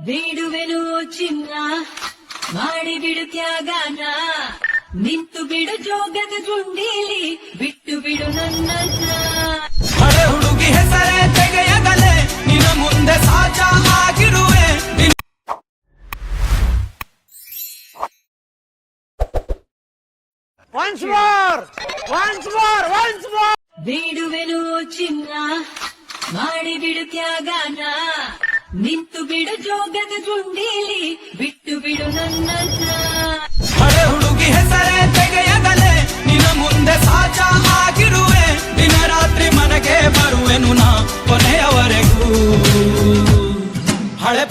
ಬೇಡುವೆನು ಚಿನ್ನ ಮಾಡಿಬಿಡು ತ್ಯಾಗನ ನಿಂತು ಬಿಡು ಜೋಗದ ಗುಂಡೀಲಿ ಬಿಟ್ಟು ಬಿಡು ನನ್ನನ್ನ ಹಳೆ ಹುಡುಗಿ ಹೆಸರೇ ತೆಗೆಯಗಲೇ ನಿನ್ನ ಮುಂದೆ ಸಾಚ ಆಗಿರುವೆ ಬೇಡುವೆನು ಚಿನ್ನ ಮಾಡಿಬಿಡು ತ್ಯಾಗನ ನಿಂತು ಬಿಡು ಜೋಗದ ಗುಂಡೀಲಿ ಬಿಟ್ಟು ಬಿಡು ನನ್ನನ್ನ ಹಳೆ ಹುಡುಗಿ ಹೆಸರೇ ತೆಗೆಯಗಲೇ ನಿನ್ನ ಮುಂದೆ ಸಾಚ ಆಗಿರುವೆ ದಿನ ರಾತ್ರಿ ಮನೆಗೆ ಬರುವೆನು ನಾ ಕೊನೆಯವರೆಗೂ ಹಳೆ